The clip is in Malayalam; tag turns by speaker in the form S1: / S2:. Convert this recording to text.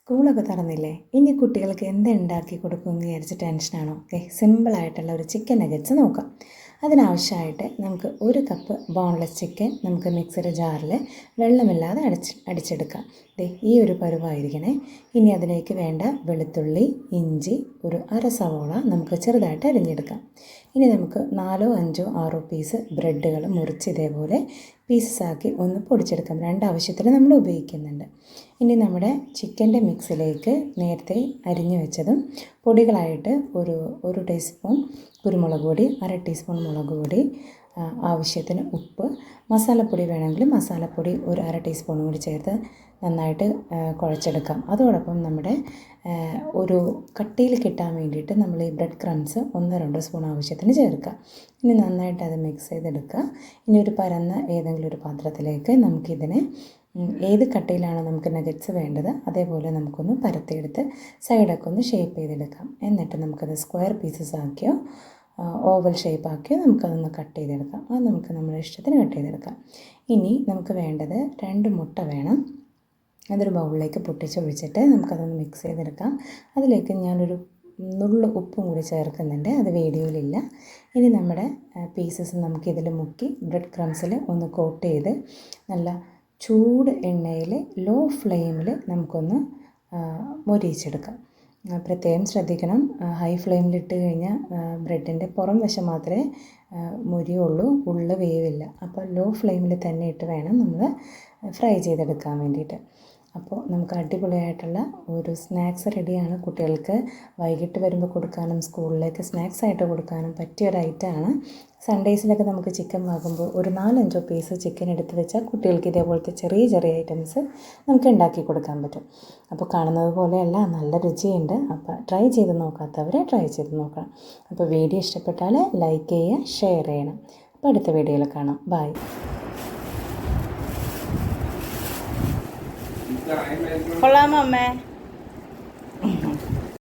S1: സ്കൂളൊക്കെ തുറന്നില്ലേ, ഇനി കുട്ടികൾക്ക് എന്തുണ്ടാക്കി കൊടുക്കുമെന്ന് വിചാരിച്ച് ടെൻഷനാണോ? സിമ്പിളായിട്ടുള്ള ഒരു ചിക്കൻ നഗറ്റ്സ് നോക്കാം. അതിനാവശ്യമായിട്ട് നമുക്ക് 1 കപ്പ് ബോൺലെസ് ചിക്കൻ നമുക്ക് മിക്സിയുടെ ജാറിൽ വെള്ളമില്ലാതെ അടിച്ചെടുക്കാം. ഈ ഒരു പരുവായിരിക്കണേ. ഇനി അതിലേക്ക് വേണ്ട വെളുത്തുള്ളി, ഇഞ്ചി, ഒരു അര സവോള നമുക്ക് ചെറുതായിട്ട് അരിഞ്ഞെടുക്കാം. ഇനി നമുക്ക് 4, 5, 6 പീസ് ബ്രെഡുകൾ മുറിച്ച് ഇതേപോലെ പീസസാക്കി ഒന്ന് പൊടിച്ചെടുക്കാം. 2 ആവശ്യത്തിന് നമ്മൾ ഉപയോഗിക്കുന്നുണ്ട്. ഇനി നമ്മുടെ ചിക്കൻ്റെ മിക്സിലേക്ക് നേരത്തെ അരിഞ്ഞു വെച്ചതും പൊടികളായിട്ട് ഒരു ടീസ്പൂൺ കുരുമുളക് പൊടി, 1/2 ടീസ്പൂൺ മുളക് പൊടി, ആവശ്യത്തിന് ഉപ്പ്, മസാലപ്പൊടി വേണമെങ്കിൽ മസാലപ്പൊടി ഒരു 1/2 ടീസ്പൂൺ കൂടി ചേർത്ത് നന്നായിട്ട് കുഴച്ചെടുക്കാം. അതോടൊപ്പം നമ്മുടെ ഒരു കട്ടിയിൽ കിട്ടാൻ വേണ്ടിയിട്ട് നമ്മൾ ഈ ബ്രെഡ് ക്രംസ് 1-2 സ്പൂൺ ആവശ്യത്തിന് ചേർക്കുക. ഇനി നന്നായിട്ട് അത് മിക്സ് ചെയ്തെടുക്കുക. ഇനി ഒരു പരന്ന ഏതെങ്കിലും ഒരു പാത്രത്തിലേക്ക് നമുക്കിതിനെ ഏത് കട്ടിയിലാണോ നമുക്ക് നഗറ്റ്സ് വേണ്ടത് അതേപോലെ നമുക്കൊന്ന് പരത്തിയെടുത്ത് സൈഡൊക്കെ ഒന്ന് ഷേപ്പ് ചെയ്തെടുക്കാം. എന്നിട്ട് നമുക്കത് സ്ക്വയർ പീസസ് ആക്കിയോ ഓവൽ ഷേപ്പ് ആക്കിയോ നമുക്കതൊന്ന് കട്ട് ചെയ്തെടുക്കാം. അത് നമുക്ക് നമ്മുടെ ഇഷ്ടത്തിന് കട്ട് ചെയ്തെടുക്കാം. ഇനി നമുക്ക് വേണ്ടത് 2 മുട്ട വേണം. അതൊരു ബൗളിലേക്ക് പൊട്ടിച്ചൊഴിച്ചിട്ട് നമുക്കതൊന്ന് മിക്സ് ചെയ്തെടുക്കാം. അതിലേക്ക് ഞാനൊരു നുള്ളു ഉപ്പും കൂടി ചേർക്കുന്നുണ്ട്, അത് വീഡിയോയിലില്ല. ഇനി നമ്മുടെ പീസസ് നമുക്കിതിൽ മുക്കി ബ്രെഡ് ക്രംസിൽ ഒന്ന് കോട്ട് ചെയ്ത് നല്ല ചൂട് എണ്ണയിൽ ലോ ഫ്ലെയിമിൽ നമുക്കൊന്ന് മൊരിയിച്ചെടുക്കാം. പ്രത്യേകം ശ്രദ്ധിക്കണം, ഹൈ ഫ്ലെയിമിലിട്ട് കഴിഞ്ഞാൽ ബ്രെഡിൻ്റെ പുറം വശം മാത്രമേ മൊരിയുള്ളൂ, ഉള്ളു വേവില്ല. അപ്പോൾ ലോ ഫ്ലെയിമിൽ തന്നെ ഇട്ട് വേണം നമ്മൾ ഫ്രൈ ചെയ്തെടുക്കാൻ വേണ്ടിയിട്ട്. അപ്പോൾ നമുക്ക് അടിപൊളിയായിട്ടുള്ള ഒരു സ്നാക്സ് റെഡിയാണ്. കുട്ടികൾക്ക് വൈകിട്ട് വരുമ്പോൾ കൊടുക്കാനും സ്കൂളിലേക്ക് സ്നാക്സ് ആയിട്ട് കൊടുക്കാനും പറ്റിയൊരു ഐറ്റമാണ്. സൺഡേസിലൊക്കെ നമുക്ക് ചിക്കൻ വാങ്ങുമ്പോൾ ഒരു 4-5 പീസ് ചിക്കൻ എടുത്ത് വെച്ചാൽ കുട്ടികൾക്ക് ഇതേപോലത്തെ ചെറിയ ചെറിയ ഐറ്റംസ് നമുക്ക് ഉണ്ടാക്കി കൊടുക്കാൻ പറ്റും. അപ്പോൾ കാണുന്നത് പോലെയല്ല, നല്ല രുചിയുണ്ട്. അപ്പോൾ ട്രൈ ചെയ്ത് നോക്കാത്തവർ ട്രൈ ചെയ്ത് നോക്കണം. അപ്പോൾ വീഡിയോ ഇഷ്ടപ്പെട്ടാൽ ലൈക്ക് ചെയ്യുക, ഷെയർ ചെയ്യണം. അപ്പോൾ അടുത്ത വീഡിയോയിൽ കാണാം. ബൈ.
S2: കൊള്ളാമോ അമ്മേ?